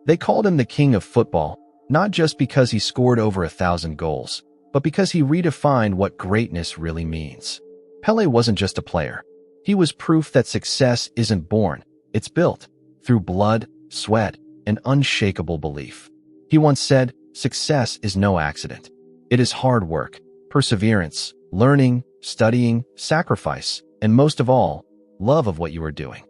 They called him the king of football, not just because he scored over 1,000 goals, but because he redefined what greatness really means. Pele wasn't just a player. He was proof that success isn't born, it's built through blood, sweat, and unshakable belief. He once said, "Success is no accident. It is hard work, perseverance, learning, studying, sacrifice, and most of all, love of what you are doing."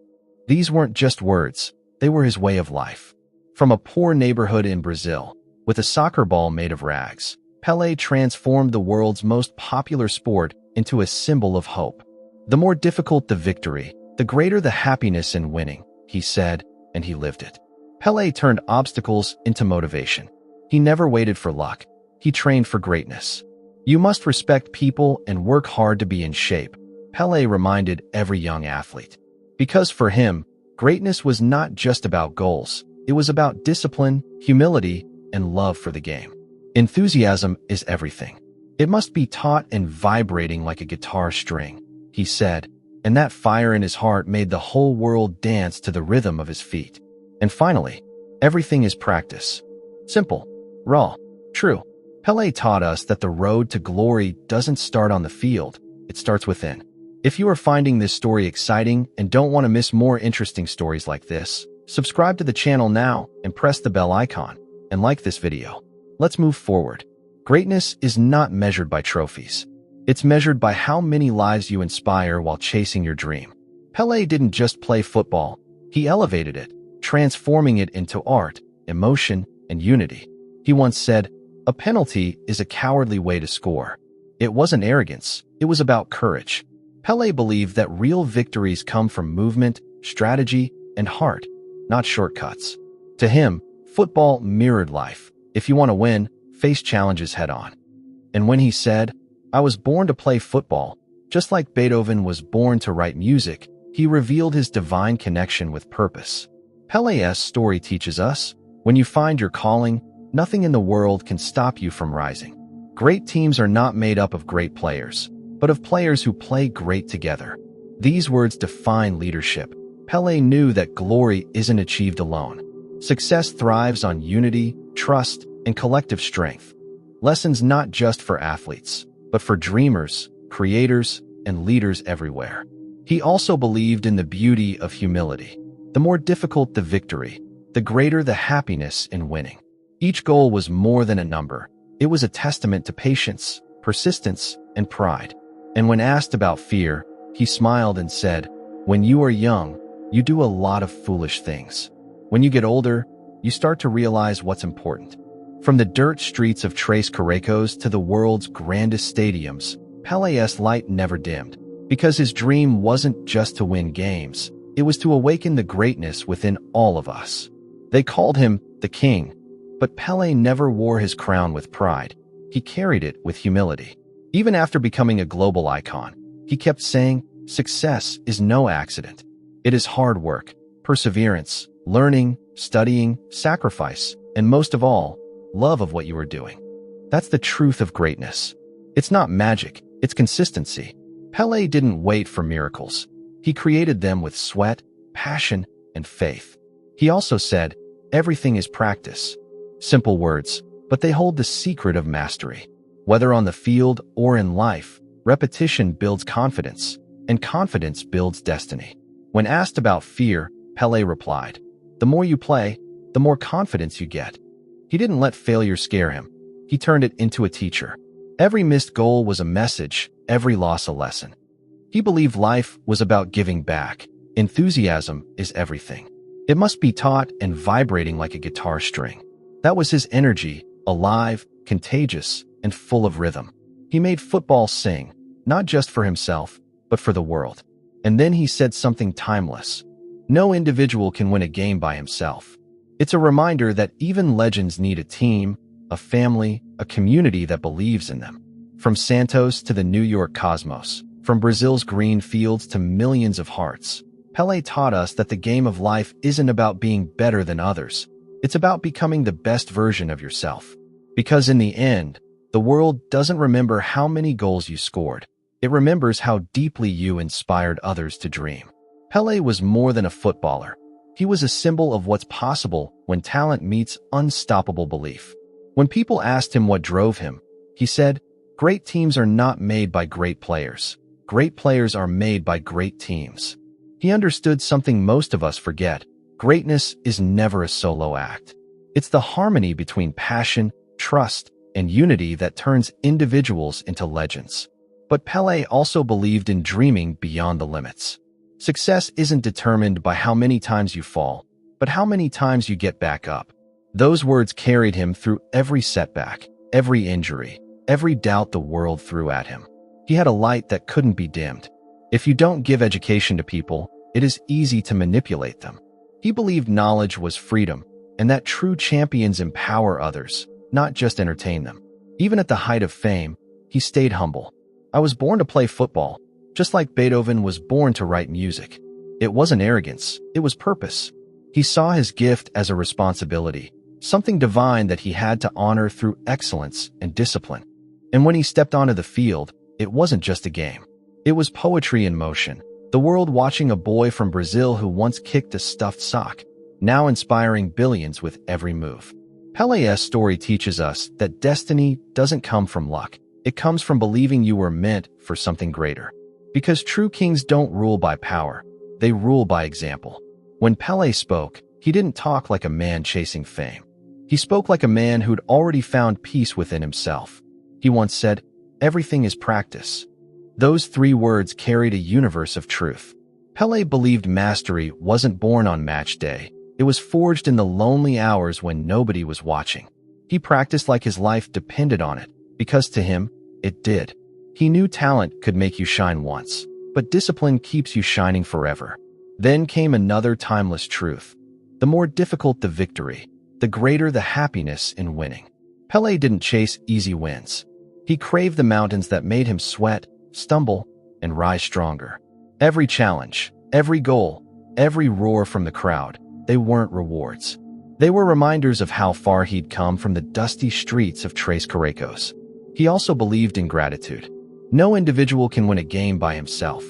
These weren't just words, they were his way of life. From a poor neighborhood in Brazil, with a soccer ball made of rags, Pelé transformed the world's most popular sport into a symbol of hope. The more difficult the victory, the greater the happiness in winning, he said, and he lived it. Pelé turned obstacles into motivation. He never waited for luck. He trained for greatness. You must respect people and work hard to be in shape, Pelé reminded every young athlete. Because for him, greatness was not just about goals. It was about discipline, humility, and love for the game. Enthusiasm is everything. It must be taught and vibrating like a guitar string, he said, and that fire in his heart made the whole world dance to the rhythm of his feet. And finally, everything is practice. Simple, raw, true. Pelé taught us that the road to glory doesn't start on the field, it starts within. If you are finding this story exciting and don't want to miss more interesting stories like this, subscribe to the channel now and press the bell icon, and like this video. Let's move forward. Greatness is not measured by trophies. It's measured by how many lives you inspire while chasing your dream. Pelé didn't just play football, he elevated it, transforming it into art, emotion, and unity. He once said, "A penalty is a cowardly way to score." It wasn't arrogance, it was about courage. Pelé believed that real victories come from movement, strategy, and heart, not shortcuts. To him, football mirrored life. If you want to win, face challenges head on. And when he said, "I was born to play football," just like Beethoven was born to write music, he revealed his divine connection with purpose. Pelé's story teaches us, when you find your calling, nothing in the world can stop you from rising. Great teams are not made up of great players, but of players who play great together. These words define leadership. Pelé knew that glory isn't achieved alone. Success thrives on unity, trust, and collective strength. Lessons not just for athletes, but for dreamers, creators, and leaders everywhere. He also believed in the beauty of humility. The more difficult the victory, the greater the happiness in winning. Each goal was more than a number. It was a testament to patience, persistence, and pride. And when asked about fear, he smiled and said, "When you are young, you do a lot of foolish things. When you get older, you start to realize what's important." From the dirt streets of Tres Carracos to the world's grandest stadiums, Pelé's light never dimmed. Because his dream wasn't just to win games, it was to awaken the greatness within all of us. They called him the king, but Pelé never wore his crown with pride. He carried it with humility. Even after becoming a global icon, he kept saying, "Success is no accident. It is hard work, perseverance, learning, studying, sacrifice, and most of all, love of what you are doing." That's the truth of greatness. It's not magic, it's consistency. Pelé didn't wait for miracles. He created them with sweat, passion, and faith. He also said, "Everything is practice." Simple words, but they hold the secret of mastery. Whether on the field or in life, repetition builds confidence, and confidence builds destiny. When asked about fear, Pelé replied, "The more you play, the more confidence you get." He didn't let failure scare him. He turned it into a teacher. Every missed goal was a message, every loss a lesson. He believed life was about giving back. Enthusiasm is everything. It must be taught and vibrating like a guitar string. That was his energy, alive, contagious, and full of rhythm. He made football sing, not just for himself, but for the world. And then he said something timeless. No individual can win a game by himself. It's a reminder that even legends need a team, a family, a community that believes in them. From Santos to the New York Cosmos, from Brazil's green fields to millions of hearts, Pelé taught us that the game of life isn't about being better than others. It's about becoming the best version of yourself. Because in the end, the world doesn't remember how many goals you scored. It remembers how deeply you inspired others to dream. Pelé was more than a footballer. He was a symbol of what's possible when talent meets unstoppable belief. When people asked him what drove him, he said, "Great teams are not made by great players. Great players are made by great teams." He understood something most of us forget. Greatness is never a solo act. It's the harmony between passion, trust, and unity that turns individuals into legends. But Pele also believed in dreaming beyond the limits. Success isn't determined by how many times you fall, but how many times you get back up. Those words carried him through every setback, every injury, every doubt the world threw at him. He had a light that couldn't be dimmed. If you don't give education to people, it is easy to manipulate them. He believed knowledge was freedom, and that true champions empower others, not just entertain them. Even at the height of fame, he stayed humble. "I was born to play football, just like Beethoven was born to write music." It wasn't arrogance, it was purpose. He saw his gift as a responsibility, something divine that he had to honor through excellence and discipline. And when he stepped onto the field, it wasn't just a game. It was poetry in motion, the world watching a boy from Brazil who once kicked a stuffed sock, now inspiring billions with every move. Pele's story teaches us that destiny doesn't come from luck. It comes from believing you were meant for something greater. Because true kings don't rule by power, they rule by example. When Pele spoke, he didn't talk like a man chasing fame. He spoke like a man who'd already found peace within himself. He once said, "Everything is practice." Those 3 words carried a universe of truth. Pele believed mastery wasn't born on match day. It was forged in the lonely hours when nobody was watching. He practiced like his life depended on it, because to him, it did. He knew talent could make you shine once, but discipline keeps you shining forever. Then came another timeless truth. The more difficult the victory, the greater the happiness in winning. Pele didn't chase easy wins. He craved the mountains that made him sweat, stumble, and rise stronger. Every challenge, every goal, every roar from the crowd, they weren't rewards. They were reminders of how far he'd come from the dusty streets of Tres Carracos. He also believed in gratitude. No individual can win a game by himself.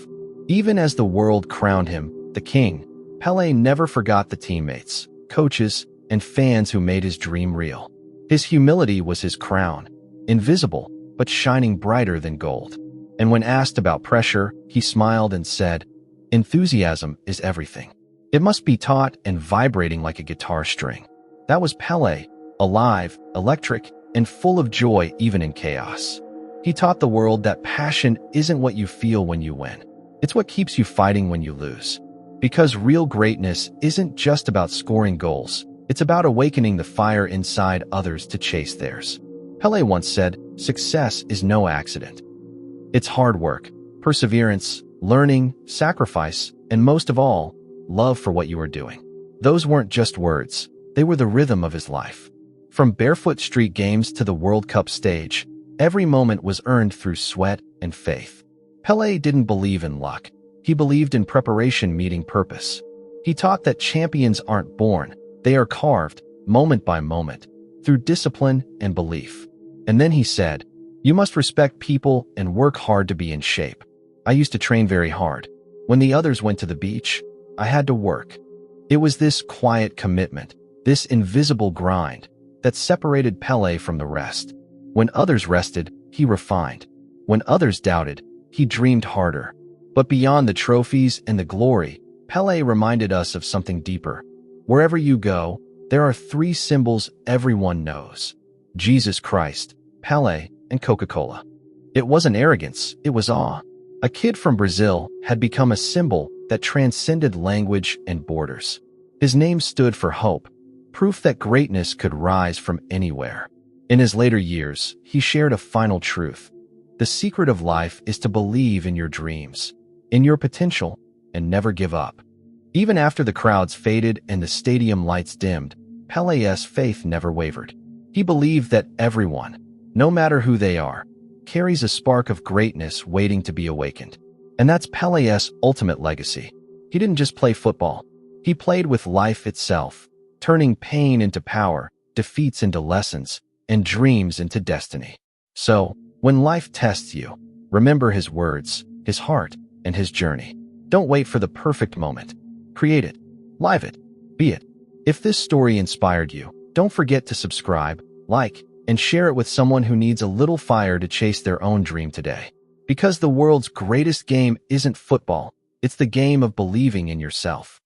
Even as the world crowned him the king, Pele never forgot the teammates, coaches, and fans who made his dream real. His humility was his crown, invisible, but shining brighter than gold. And when asked about pressure, he smiled and said, "Enthusiasm is everything. It must be taught and vibrating like a guitar string." That was Pele, alive, electric, and full of joy even in chaos. He taught the world that passion isn't what you feel when you win. It's what keeps you fighting when you lose. Because real greatness isn't just about scoring goals. It's about awakening the fire inside others to chase theirs. Pele once said, "Success is no accident. It's hard work, perseverance, learning, sacrifice, and most of all, love for what you are doing." Those weren't just words. They were the rhythm of his life. From barefoot street games to the World Cup stage, every moment was earned through sweat and faith. Pele didn't believe in luck. He believed in preparation meeting purpose. He taught that champions aren't born. They are carved, moment by moment, through discipline and belief. And then he said, "You must respect people and work hard to be in shape. I used to train very hard. When the others went to the beach, I had to work." It was this quiet commitment, this invisible grind, that separated Pele from the rest. When others rested, he refined. When others doubted, he dreamed harder. But beyond the trophies and the glory, Pele reminded us of something deeper. Wherever you go, there are 3 symbols everyone knows: Jesus Christ, Pele, and Coca-Cola. It wasn't arrogance, it was awe. A kid from Brazil had become a symbol that transcended language and borders. His name stood for hope, proof that greatness could rise from anywhere. In his later years, he shared a final truth. The secret of life is to believe in your dreams, in your potential, and never give up. Even after the crowds faded and the stadium lights dimmed, Pele's faith never wavered. He believed that everyone, no matter who they are, carries a spark of greatness waiting to be awakened. And that's Pele's ultimate legacy. He didn't just play football. He played with life itself, turning pain into power, defeats into lessons, and dreams into destiny. So, when life tests you, remember his words, his heart, and his journey. Don't wait for the perfect moment. Create it. Live it. Be it. If this story inspired you, don't forget to subscribe, like, and share it with someone who needs a little fire to chase their own dream today. Because the world's greatest game isn't football, it's the game of believing in yourself.